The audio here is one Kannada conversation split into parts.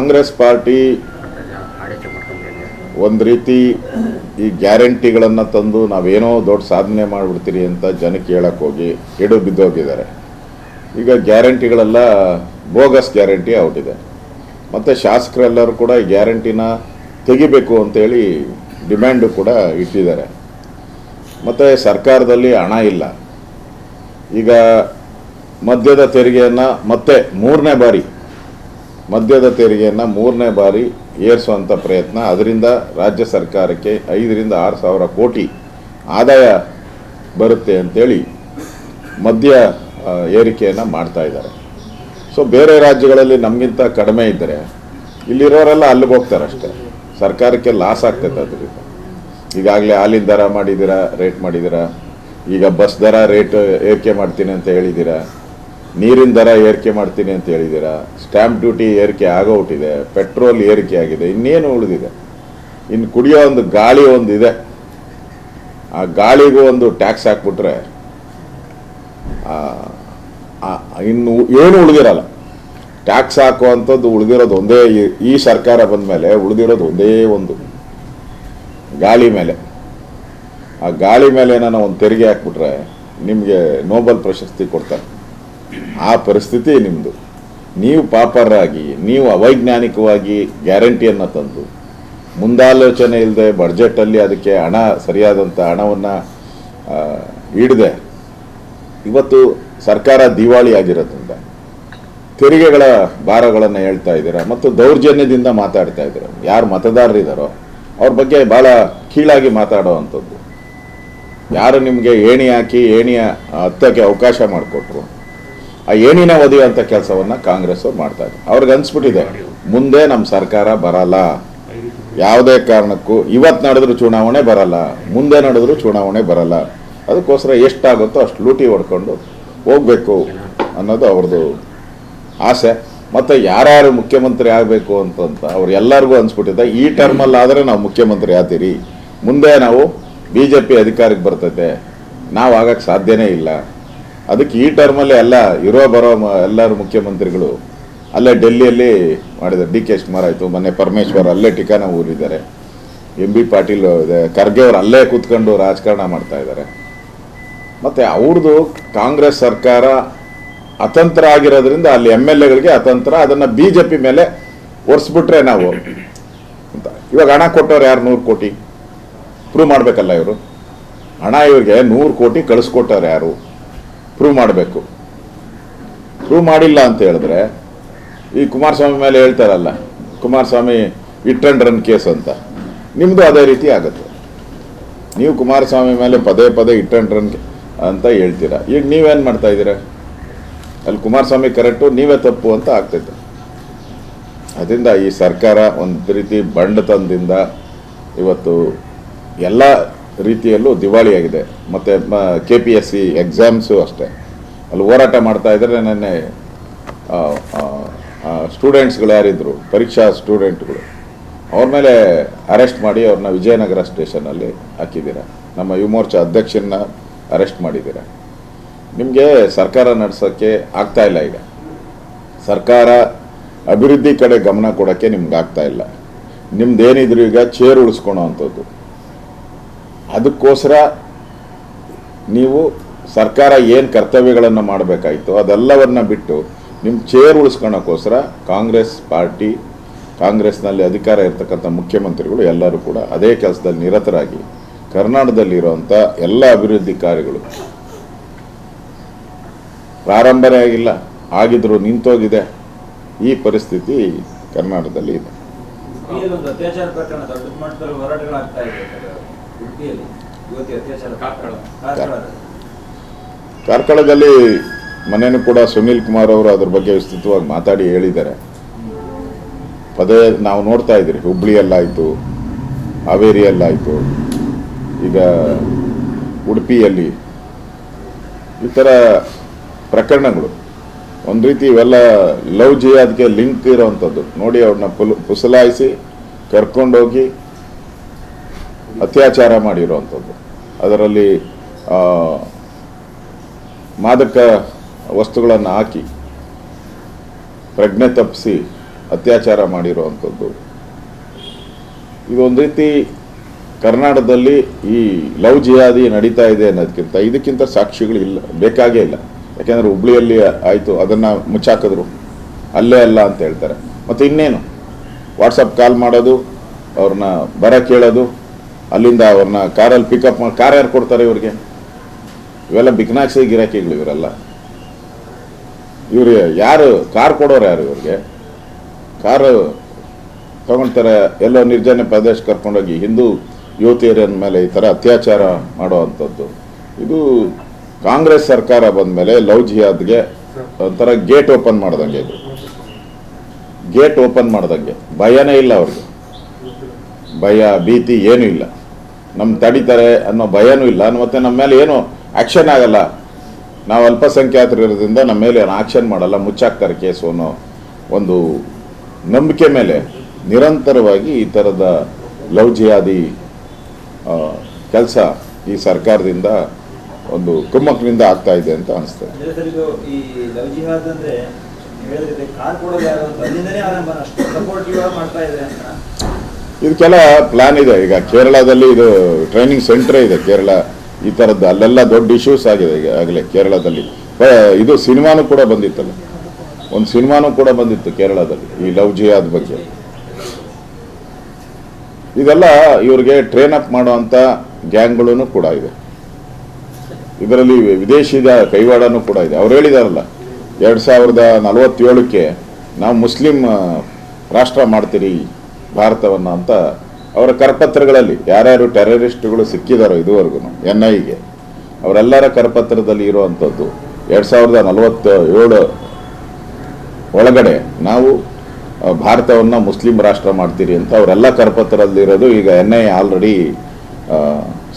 ಕಾಂಗ್ರೆಸ್ ಪಾರ್ಟಿ ಒಂದು ರೀತಿ ಈ ಗ್ಯಾರಂಟಿಗಳನ್ನು ತಂದು ನಾವೇನೋ ದೊಡ್ಡ ಸಾಧನೆ ಮಾಡಿಬಿಡ್ತೀರಿ ಅಂತ ಜನಕ್ಕೆ ಹೇಳಕ್ಕೆ ಹೋಗಿ ಎಡು ಬಿದ್ದೋಗಿದ್ದಾರೆ. ಈಗ ಗ್ಯಾರಂಟಿಗಳೆಲ್ಲ ಬೋಗಸ್ ಗ್ಯಾರಂಟಿ ಔಟಿದೆ. ಮತ್ತು ಶಾಸಕರೆಲ್ಲರೂ ಕೂಡ ಈ ಗ್ಯಾರಂಟಿನ ತೆಗಿಬೇಕು ಅಂತೇಳಿ ಡಿಮ್ಯಾಂಡು ಕೂಡ ಇಟ್ಟಿದ್ದಾರೆ. ಮತ್ತು ಸರ್ಕಾರದಲ್ಲಿ ಹಣ ಇಲ್ಲ. ಈಗ ಮದ್ಯದ ತೆರಿಗೆಯನ್ನು ಮತ್ತೆ ಮದ್ಯದ ತೆರಿಗೆಯನ್ನು ಮೂರನೇ ಬಾರಿ ಏರಿಸುವಂಥ ಪ್ರಯತ್ನ, ಅದರಿಂದ ರಾಜ್ಯ ಸರ್ಕಾರಕ್ಕೆ 5,000 to 6,000 ಕೋಟಿ ಆದಾಯ ಬರುತ್ತೆ ಅಂತೇಳಿ ಮದ್ಯ ಏರಿಕೆಯನ್ನು ಮಾಡ್ತಾ ಇದ್ದಾರೆ. ಸೊ ಬೇರೆ ರಾಜ್ಯಗಳಲ್ಲಿ ನಮಗಿಂತ ಕಡಿಮೆ ಇದ್ದರೆ ಇಲ್ಲಿರೋರೆಲ್ಲ ಅಲ್ಲಿಗೆ ಹೋಗ್ತಾರೆ ಅಷ್ಟೇ. ಸರ್ಕಾರಕ್ಕೆ ಲಾಸ್ ಆಗ್ತೈತೆ ಅದರಿಂದ. ಈಗಾಗಲೇ ಹಾಲಿನ ದರ ರೇಟ್ ಮಾಡಿದ್ದೀರಾ, ಈಗ ಬಸ್ ದರ ರೇಟ್ ಏರಿಕೆ ಮಾಡ್ತೀನಿ ಅಂತ ಹೇಳಿದ್ದೀರಾ, ನೀರಿನ ದರ ಏರಿಕೆ ಮಾಡ್ತೀನಿ ಅಂತ ಹೇಳಿದ್ದೀರಾ, ಸ್ಟ್ಯಾಂಪ್ ಡ್ಯೂಟಿ ಏರಿಕೆ ಆಗೋಗ್ಬಿಟ್ಟಿದೆ, ಪೆಟ್ರೋಲ್ ಏರಿಕೆ ಆಗಿದೆ, ಇನ್ನೇನು ಉಳಿದಿದೆ? ಇನ್ನು ಕುಡಿಯೋ ಒಂದು ಗಾಳಿ ಒಂದಿದೆ, ಆ ಗಾಳಿಗೂ ಒಂದು ಟ್ಯಾಕ್ಸ್ ಹಾಕ್ಬಿಟ್ರೆ ಇನ್ನು ಏನು ಉಳಿದಿರಲ್ಲ. ಟ್ಯಾಕ್ಸ್ ಹಾಕುವಂಥದ್ದು ಉಳಿದಿರೋದು ಒಂದೇ, ಈ ಸರ್ಕಾರ ಬಂದ ಮೇಲೆ ಉಳಿದಿರೋದು ಒಂದೇ ಒಂದು ಗಾಳಿ ಮೇಲೆ. ಆ ಗಾಳಿ ಮೇಲೆ ನಾನು ಒಂದು ತೆರಿಗೆ ಹಾಕ್ಬಿಟ್ರೆ ನಿಮಗೆ ನೋಬೆಲ್ ಪ್ರಶಸ್ತಿ ಕೊಡ್ತಾರೆ. ಆ ಪರಿಸ್ಥಿತಿ ನಿಮ್ಮದು. ನೀವು ಪಾಪರಾಗಿ, ನೀವು ಅವೈಜ್ಞಾನಿಕವಾಗಿ ಗ್ಯಾರಂಟಿಯನ್ನು ತಂದು ಮುಂದಾಲೋಚನೆ ಇಲ್ಲದೆ ಬಡ್ಜೆಟಲ್ಲಿ ಅದಕ್ಕೆ ಸರಿಯಾದಂಥ ಹಣವನ್ನು ಇಡದೆ ಇವತ್ತು ಸರ್ಕಾರ ದಿವಾಳಿ ಆಗಿರೋದ್ರಿಂದ ತೆರಿಗೆಗಳ ಭಾರಗಳನ್ನು ಹೇಳ್ತಾ ಇದ್ದೀರಾ ಮತ್ತು ದೌರ್ಜನ್ಯದಿಂದ ಮಾತಾಡ್ತಾ ಇದ್ದೀರಾ. ಯಾರು ಮತದಾರರಿದ್ದಾರೋ ಅವ್ರ ಬಗ್ಗೆ ಭಾಳ ಕೀಳಾಗಿ ಮಾತಾಡೋ ಅಂಥದ್ದು. ಯಾರು ನಿಮಗೆ ಏಣಿ ಹಾಕಿ ಏಣಿಯ ಹತ್ತಕ್ಕೆ ಅವಕಾಶ ಮಾಡಿಕೊಟ್ರು, ಆ ಏಣಿನ ಒದೆಯುವಂಥ ಕೆಲಸವನ್ನು ಕಾಂಗ್ರೆಸ್ ಅವ್ರು ಮಾಡ್ತಾ ಇದ್ದಾರೆ. ಅವ್ರಿಗೆ ಅನಿಸ್ಬಿಟ್ಟಿದೆ ಮುಂದೆ ನಮ್ಮ ಸರ್ಕಾರ ಬರಲ್ಲ, ಯಾವುದೇ ಕಾರಣಕ್ಕೂ ಇವತ್ತು ನಡೆದ್ರು ಚುನಾವಣೆ ಬರಲ್ಲ, ಮುಂದೆ ನಡೆದ್ರು ಚುನಾವಣೆ ಬರಲ್ಲ. ಅದಕ್ಕೋಸ್ಕರ ಎಷ್ಟಾಗುತ್ತೋ ಅಷ್ಟು ಲೂಟಿ ಹೊಡ್ಕೊಂಡು ಹೋಗಬೇಕು ಅನ್ನೋದು ಅವ್ರದ್ದು ಆಸೆ. ಮತ್ತು ಯಾರ್ಯಾರು ಮುಖ್ಯಮಂತ್ರಿ ಆಗಬೇಕು ಅಂತ ಅವ್ರು ಎಲ್ಲರಿಗೂ ಅನಿಸ್ಬಿಟ್ಟಿದೆ, ಈ ಟರ್ಮಲ್ಲಿ ಆದರೆ ನಾವು ಮುಖ್ಯಮಂತ್ರಿ ಆಗ್ತೀರಿ, ಮುಂದೆ ನಾವು BJP ಅಧಿಕಾರಕ್ಕೆ ಬರ್ತೈತೆ, ನಾವು ಆಗಕ್ಕೆ ಸಾಧ್ಯನೇ ಇಲ್ಲ. ಅದಕ್ಕೆ ಈ ಟರ್ಮಲ್ಲಿ ಬರೋ ಎಲ್ಲರೂ ಮುಖ್ಯಮಂತ್ರಿಗಳು ಅಲ್ಲೇ ಡೆಲ್ಲಿಯಲ್ಲಿ ಮಾಡಿದ್ದಾರೆ. DK ಶಿವಕುಮಾರ್ ಆಯಿತು, ಮೊನ್ನೆ ಪರಮೇಶ್ವರ್ ಅಲ್ಲೇ ಠಿಕಾನ ಊರಿದ್ದಾರೆ, MB ಪಾಟೀಲ್ ಖರ್ಗೆ ಅವರು ಅಲ್ಲೇ ಕೂತ್ಕೊಂಡು ರಾಜಕಾರಣ ಮಾಡ್ತಾ ಇದ್ದಾರೆ. ಮತ್ತು ಅವ್ರದ್ದು ಕಾಂಗ್ರೆಸ್ ಸರ್ಕಾರ ಅತಂತ್ರ ಆಗಿರೋದ್ರಿಂದ ಅಲ್ಲಿ MLAಗಳಿಗೆ ಅತಂತ್ರ, ಅದನ್ನು BJP ಮೇಲೆ ಒರೆಸ್ಬಿಟ್ರೆ ನಾವು ಅಂತ. ಇವಾಗ ಹಣ ಕೊಟ್ಟವ್ರು ಯಾರು? 100 ಕೋಟಿ ಪ್ರೂವ್ ಮಾಡಬೇಕಲ್ಲ ಇವರು. ಹಣ ಇವ್ರಿಗೆ 100 ಕೋಟಿ ಕಳಿಸ್ಕೊಟ್ಟವ್ರು ಯಾರು? ಪ್ರೂವ್ ಮಾಡಬೇಕು. ಪ್ರೂವ್ ಮಾಡಿಲ್ಲ ಅಂತ ಹೇಳಿದ್ರೆ ಈ ಕುಮಾರಸ್ವಾಮಿ ಮೇಲೆ ಹೇಳ್ತಾರಲ್ಲ, Kumaraswamy hit and run case ಅಂತ, ನಿಮ್ಮದು ಅದೇ ರೀತಿ ಆಗುತ್ತೆ. ನೀವು ಕುಮಾರಸ್ವಾಮಿ ಮೇಲೆ ಪದೇ ಹಿಟ್ ಅಂಡ್ ರನ್ ಅಂತ ಹೇಳ್ತೀರಾ. ಈಗ ನೀವೇನು ಮಾಡ್ತಾ ಇದ್ದೀರಾ? ಅಲ್ಲಿ ಕುಮಾರಸ್ವಾಮಿ ಕರೆಕ್ಟು, ನೀವೇ ತಪ್ಪು ಅಂತ ಆಗ್ತೈತೆ. ಅದರಿಂದ ಈ ಸರ್ಕಾರ ಒಂದು ರೀತಿ ಬಂಡತನದಿಂದ ಇವತ್ತು ಎಲ್ಲ ರೀತಿಯಲ್ಲೂ ದಿವಾಳಿಯಾಗಿದೆ. ಮತ್ತು KPSC ಎಕ್ಸಾಮ್ಸು ಅಷ್ಟೇ, ಅಲ್ಲಿ ಹೋರಾಟ ಮಾಡ್ತಾ ಇದ್ದಾರೆ. ನೆನ್ನೆ ಸ್ಟೂಡೆಂಟ್ಸ್ಗಳು ಯಾರಿದ್ರು, ಪರೀಕ್ಷಾ ಸ್ಟೂಡೆಂಟ್ಗಳು, ಅವ್ರ ಮೇಲೆ ಅರೆಸ್ಟ್ ಮಾಡಿ ಅವ್ರನ್ನ ವಿಜಯನಗರ ಸ್ಟೇಷನಲ್ಲಿ ಹಾಕಿದ್ದೀರಾ. ನಮ್ಮ ಯುವ ಮೋರ್ಚಾ ಅಧ್ಯಕ್ಷರನ್ನ ಅರೆಸ್ಟ್ ಮಾಡಿದ್ದೀರಾ. ನಿಮಗೆ ಸರ್ಕಾರ ನಡೆಸೋಕ್ಕೆ ಆಗ್ತಾ ಇಲ್ಲ. ಈಗ ಸರ್ಕಾರ ಅಭಿವೃದ್ಧಿ ಕಡೆ ಗಮನ ಕೊಡೋಕ್ಕೆ ನಿಮ್ಗೆ ಆಗ್ತಾ ಇಲ್ಲ. ನಿಮ್ದೇನಿದ್ರು ಈಗ ಚೇರ್ ಉಳಿಸ್ಕೊಳೋ ಅಂಥದ್ದು. ಅದಕ್ಕೋಸ್ಕರ ನೀವು ಸರ್ಕಾರ ಏನು ಕರ್ತವ್ಯಗಳನ್ನು ಮಾಡಬೇಕಾಯಿತು ಅದೆಲ್ಲವನ್ನ ಬಿಟ್ಟು ನಿಮ್ಮ ಚೇರ್ ಉಳಿಸ್ಕೊಳಕ್ಕೋಸ್ಕರ ಕಾಂಗ್ರೆಸ್ ಪಾರ್ಟಿ, ಕಾಂಗ್ರೆಸ್ನಲ್ಲಿ ಅಧಿಕಾರ ಇರ್ತಕ್ಕಂಥ ಮುಖ್ಯಮಂತ್ರಿಗಳು ಎಲ್ಲರೂ ಕೂಡ ಅದೇ ಕೆಲಸದಲ್ಲಿ ನಿರತರಾಗಿ ಕರ್ನಾಟಕದಲ್ಲಿರುವಂಥ ಎಲ್ಲ ಅಭಿವೃದ್ಧಿ ಕಾರ್ಯಗಳು ಪ್ರಾರಂಭನೇ ಆಗಿಲ್ಲ, ಆಗಿದ್ರು ನಿಂತೋಗಿದೆ. ಈ ಪರಿಸ್ಥಿತಿ ಕರ್ನಾಟಕದಲ್ಲಿ ಇದೆ. ಕಾರ್ಕಳದಲ್ಲಿ ಮನೇನು ಕೂಡ ಸುನೀಲ್ ಕುಮಾರ್ ಅವರು ಅದ್ರ ಬಗ್ಗೆ ವಿಸ್ತೃತವಾಗಿ ಮಾತಾಡಿ ಹೇಳಿದ್ದಾರೆ. ಪದೇ ನಾವು ನೋಡ್ತಾ ಇದ್ದೀರಿ, ಹುಬ್ಳಿಯಲ್ಲಾಯಿತು, ಹಾವೇರಿಯಲ್ಲಾಯಿತು, ಈಗ ಉಡುಪಿಯಲ್ಲಿ ಈ ಥರ ಪ್ರಕರಣಗಳು. ಒಂದು ರೀತಿ ಇವೆಲ್ಲ ಲವ್ ಜಿಹಾದ್ಗೆ ಲಿಂಕ್ ಇರೋವಂಥದ್ದು. ನೋಡಿ, ಅವ್ರನ್ನ ಪುಸಲಾಯಿಸಿ ಕರ್ಕೊಂಡೋಗಿ ಅತ್ಯಾಚಾರ ಮಾಡಿರೋವಂಥದ್ದು, ಅದರಲ್ಲಿ ಮಾದಕ ವಸ್ತುಗಳನ್ನು ಹಾಕಿ ಪ್ರಜ್ಞೆ ತಪ್ಪಿಸಿ ಅತ್ಯಾಚಾರ ಮಾಡಿರುವಂಥದ್ದು. ಇದೊಂದು ರೀತಿ ಕರ್ನಾಟಕದಲ್ಲಿ ಈ ಲವ್ ಜಿಹಾದಿ ನಡೀತಾ ಇದೆ ಅನ್ನೋದಕ್ಕಿಂತ ಇದಕ್ಕಿಂತ ಸಾಕ್ಷಿಗಳು ಇಲ್ಲ, ಬೇಕಾಗೇ ಇಲ್ಲ. ಯಾಕೆಂದರೆ ಹುಬ್ಳಿಯಲ್ಲಿ ಆಯಿತು, ಅದನ್ನು ಮುಚ್ಚಾಕಿದ್ರು, ಅಲ್ಲೇ ಅಲ್ಲ ಅಂತ ಹೇಳ್ತಾರೆ. ಮತ್ತು ಇನ್ನೇನು ವಾಟ್ಸಪ್ ಕಾಲ್ ಮಾಡೋದು, ಅವ್ರನ್ನ ಬರ ಕೇಳೋದು, ಅಲ್ಲಿಂದ ಅವ್ರನ್ನ ಕಾರಲ್ಲಿ ಪಿಕಪ್ ಮಾಡಿ, ಕಾರ್ ಯಾರು ಕೊಡ್ತಾರೆ ಇವ್ರಿಗೆ? ಇವೆಲ್ಲ ಬಿಕ್ನಾಕ್ಸಿ ಗಿರಾಕಿಗಳು ಇವರೆಲ್ಲ. ಇವ್ರಿಗೆ ಯಾರು ಕಾರ್ ಕೊಡೋರು ಯಾರು? ಇವ್ರಿಗೆ ಕಾರು ತಗೊಳ್ತಾರೆ, ಎಲ್ಲೋ ನಿರ್ಜನ ಪ್ರದೇಶ ಕರ್ಕೊಂಡೋಗಿ ಹಿಂದೂ ಯುವತಿಯರ ಮೇಲೆ ಈ ಥರ ಅತ್ಯಾಚಾರ ಮಾಡುವಂಥದ್ದು. ಇದು ಕಾಂಗ್ರೆಸ್ ಸರ್ಕಾರ ಬಂದ ಮೇಲೆ ಲವ್ ಜಿಹಾದ್ಗೆ ಒಂಥರ ಗೇಟ್ ಓಪನ್ ಮಾಡ್ದಂಗೆ. ಇದು ಗೇಟ್ ಓಪನ್ ಮಾಡ್ದಂಗೆ. ಭಯನೇ ಇಲ್ಲ ಅವ್ರಿಗೆ, ಭಯ ಭೀತಿ ಏನೂ ಇಲ್ಲ. ನಮ್ಮ ತಡಿತಾರೆ ಅನ್ನೋ ಭಯನೂ ಇಲ್ಲ. ಮತ್ತು ನಮ್ಮ ಮೇಲೆ ಏನು ಆ್ಯಕ್ಷನ್ ಆಗಲ್ಲ, ನಾವು ಅಲ್ಪಸಂಖ್ಯಾತರಿರೋದ್ರಿಂದ ನಮ್ಮ ಮೇಲೆ ಏನು ಆ್ಯಕ್ಷನ್ ಮಾಡಲ್ಲ, ಮುಚ್ಚಾಕ್ತಾರೆ ಕೇಸು ಅನ್ನೋ ಒಂದು ನಂಬಿಕೆ ಮೇಲೆ ನಿರಂತರವಾಗಿ ಈ ಥರದ ಲವ್ ಜಿಹಾದಿ ಕೆಲಸ ಈ ಸರ್ಕಾರದಿಂದ ಒಂದು ಕುಮ್ಮಕ್ಕಿನಿಂದ ಆಗ್ತಾ ಇದೆ ಅಂತ ಅನಿಸ್ತದೆ. ಇದಕ್ಕೆಲ್ಲ ಪ್ಲಾನ್ ಇದೆ. ಈಗ ಕೇರಳದಲ್ಲಿ ಇದು ಟ್ರೈನಿಂಗ್ ಸೆಂಟ್ರೇ ಇದೆ. ಕೇರಳ ಈ ಥರದ್ದು ಅಲ್ಲೆಲ್ಲ ದೊಡ್ಡ ಇಶ್ಯೂಸ್ ಆಗಿದೆ ಈಗಾಗಲೇ ಕೇರಳದಲ್ಲಿ. ಇದು ಸಿನಿಮಾನೂ ಕೂಡ ಬಂದಿತ್ತಲ್ಲ, ಒಂದು ಸಿನಿಮಾನೂ ಕೂಡ ಬಂದಿತ್ತು ಕೇರಳದಲ್ಲಿ ಈ ಲವ್ ಜಿಹಾದ್ ಬಗ್ಗೆ. ಇದೆಲ್ಲ ಇವ್ರಿಗೆ ಟ್ರೈನ್ ಅಪ್ ಮಾಡುವಂಥ ಗ್ಯಾಂಗ್ಗಳೂ ಕೂಡ ಇದೆ. ಇದರಲ್ಲಿ ವಿದೇಶಿದ ಕೈವಾಡನೂ ಕೂಡ ಇದೆ. ಅವ್ರು ಹೇಳಿದಾರಲ್ಲ 2047ಕ್ಕೆ ನಾವು ಮುಸ್ಲಿಂ ರಾಷ್ಟ್ರ ಮಾಡ್ತೀರಿ ಭಾರತವನ್ನು ಅಂತ ಅವರ ಕರಪತ್ರಗಳಲ್ಲಿ ಯಾರ್ಯಾರು ಟೆರರಿಸ್ಟ್ಗಳು ಸಿಕ್ಕಿದಾರೋ ಇದುವರೆಗೂ NIಗೆ ಅವರೆಲ್ಲರ ಕರಪತ್ರದಲ್ಲಿ ಇರುವಂಥದ್ದು 2047 ಒಳಗಡೆ ನಾವು ಭಾರತವನ್ನು ಮುಸ್ಲಿಂ ರಾಷ್ಟ್ರ ಮಾಡ್ತೀರಿ ಅಂತ ಅವರೆಲ್ಲ ಕರಪತ್ರದಲ್ಲಿರೋದು ಈಗ NI ಆಲ್ರೆಡಿ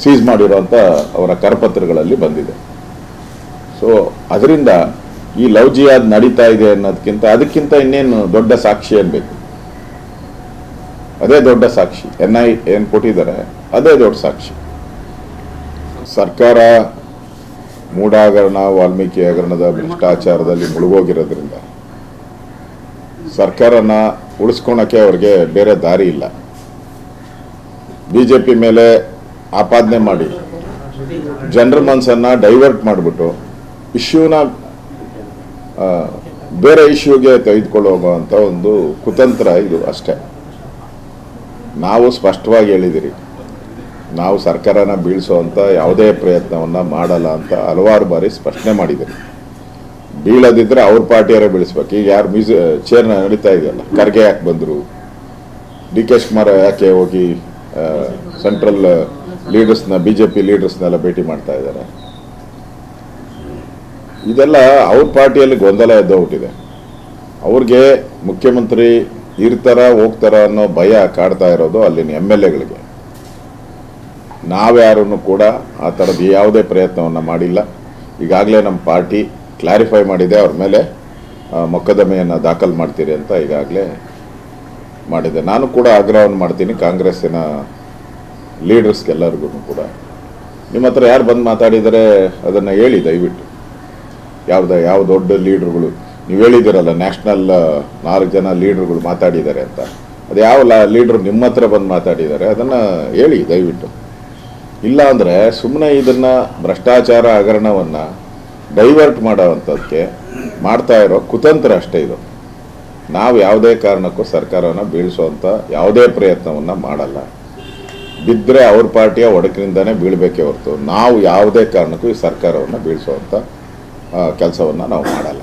ಸೀಸ್ ಮಾಡಿರೋಂಥ ಅವರ ಕರಪತ್ರಗಳಲ್ಲಿ ಬಂದಿದೆ. ಸೊ ಅದರಿಂದ ಈ ಲವ್ ಜಿಹಾದ್ ನಡೀತಾ ಇದೆ ಅನ್ನೋದಕ್ಕಿಂತ ಅದಕ್ಕಿಂತ ಇನ್ನೇನು ದೊಡ್ಡ ಸಾಕ್ಷಿ ಅನ್ಬೇಕು? ಅದೇ ದೊಡ್ಡ ಸಾಕ್ಷಿ. NI ಏನು ಕೊಟ್ಟಿದ್ದಾರೆ ಅದೇ ದೊಡ್ಡ ಸಾಕ್ಷಿ. ಸರ್ಕಾರ ಮೂಢ ಹಗರಣ, ವಾಲ್ಮೀಕಿ ಹಗರಣದ ಭ್ರಷ್ಟಾಚಾರದಲ್ಲಿ ಮುಳುಗೋಗಿರೋದ್ರಿಂದ ಸರ್ಕಾರನ ಉಳಿಸ್ಕೊಳಕ್ಕೆ ಅವ್ರಿಗೆ ಬೇರೆ ದಾರಿ ಇಲ್ಲ. BJP ಮೇಲೆ ಆಪಾದನೆ ಮಾಡಿ ಜನರ ಮನಸ್ಸನ್ನು ಡೈವರ್ಟ್ ಮಾಡಿಬಿಟ್ಟು ಇಶ್ಯೂನ ಬೇರೆ ಇಶ್ಯೂಗೆ ತೆಗೆದುಕೊಳ್ಳುವಂಥ ಒಂದು ಕುತಂತ್ರ ಇದು ಅಷ್ಟೇ. ನಾವು ಸ್ಪಷ್ಟವಾಗಿ ಹೇಳಿದಿರಿ, ನಾವು ಸರ್ಕಾರನ ಬೀಳಿಸುವಂಥ ಯಾವುದೇ ಪ್ರಯತ್ನವನ್ನು ಮಾಡಲ್ಲ ಅಂತ ಹಲವಾರು ಬಾರಿ ಸ್ಪಷ್ಟನೆ ಮಾಡಿದ್ದೀರಿ. ಬೀಳದಿದ್ದರೆ ಅವ್ರ ಪಾರ್ಟಿಯವರೇ ಬೀಳಿಸ್ಬೇಕು. ಈಗ ಯಾರು ಚೇರ್ ನಡೀತಾ ಇದೆಯಲ್ಲ, ಖರ್ಗೆ ಯಾಕೆ ಬಂದರು, DK ಶಿವಕುಮಾರ್ ಯಾಕೆ ಹೋಗಿ ಸೆಂಟ್ರಲ್ ಲೀಡರ್ಸ್ನ BJP ಲೀಡರ್ಸ್ನೆಲ್ಲ ಭೇಟಿ ಮಾಡ್ತಾ ಇದ್ದಾರೆ? ಇದೆಲ್ಲ ಅವ್ರ ಪಾರ್ಟಿಯಲ್ಲಿ ಗೊಂದಲ ಎದ್ದೋಗ್ಬಿಟ್ಟಿದೆ. ಅವ್ರಿಗೆ ಮುಖ್ಯಮಂತ್ರಿ ಇರ್ತಾರ ಹೋಗ್ತಾರ ಅನ್ನೋ ಭಯ ಕಾಡ್ತಾ ಇರೋದು ಅಲ್ಲಿನ MLAಗಳಿಗೆ. ನಾವ್ಯಾರನ್ನು ಕೂಡ ಆ ಥರದ್ದು ಯಾವುದೇ ಪ್ರಯತ್ನವನ್ನು ಮಾಡಿಲ್ಲ. ಈಗಾಗಲೇ ನಮ್ಮ ಪಾರ್ಟಿ ಕ್ಲಾರಿಫೈ ಮಾಡಿದೆ, ಅವ್ರ ಮೇಲೆ ಮೊಕದ್ದಮೆಯನ್ನು ದಾಖಲು ಮಾಡ್ತೀರಿ ಅಂತ ಈಗಾಗಲೇ ಮಾಡಿದೆ. ನಾನು ಕೂಡ ಆಗ್ರಹವನ್ನು ಮಾಡ್ತೀನಿ ಕಾಂಗ್ರೆಸ್ಸಿನ ಲೀಡರ್ಸ್ಗೆಲ್ಲರಿಗೂ ಕೂಡ, ನಿಮ್ಮ ಹತ್ರ ಯಾರು ಬಂದು ಮಾತಾಡಿದರೆ ಅದನ್ನು ಹೇಳಿ ದಯವಿಟ್ಟು. ಯಾವ ದೊಡ್ಡ ಲೀಡ್ರುಗಳು ನೀವು ಹೇಳಿದ್ದೀರಲ್ಲ, ನ್ಯಾಷನಲ್ 4 ಜನ ಲೀಡ್ರುಗಳು ಮಾತಾಡಿದ್ದಾರೆ ಅಂತ, ಅದು ಯಾವ ಲೀಡ್ರು ನಿಮ್ಮ ಹತ್ರ ಬಂದು ಮಾತಾಡಿದ್ದಾರೆ ಅದನ್ನು ಹೇಳಿ ದಯವಿಟ್ಟು. ಇಲ್ಲ ಅಂದರೆ ಸುಮ್ಮನೆ ಇದನ್ನು ಭ್ರಷ್ಟಾಚಾರ ಹಗರಣವನ್ನು ಡೈವರ್ಟ್ ಮಾಡೋವಂಥದ್ದಕ್ಕೆ ಮಾಡ್ತಾ ಇರೋ ಕುತಂತ್ರ ಅಷ್ಟೇ ಇದು. ನಾವು ಯಾವುದೇ ಕಾರಣಕ್ಕೂ ಸರ್ಕಾರವನ್ನು ಬೀಳಿಸುವಂಥ ಯಾವುದೇ ಪ್ರಯತ್ನವನ್ನು ಮಾಡಲ್ಲ. ಬಿದ್ದರೆ ಅವ್ರ ಪಾರ್ಟಿಯ ಒಡಕಿನಿಂದನೇ ಬೀಳಬೇಕೇ ಹೊರತು ನಾವು ಯಾವುದೇ ಕಾರಣಕ್ಕೂ ಈ ಸರ್ಕಾರವನ್ನು ಬೀಳಿಸುವಂಥ ಕೆಲಸವನ್ನು ನಾವು ಮಾಡಲ್ಲ.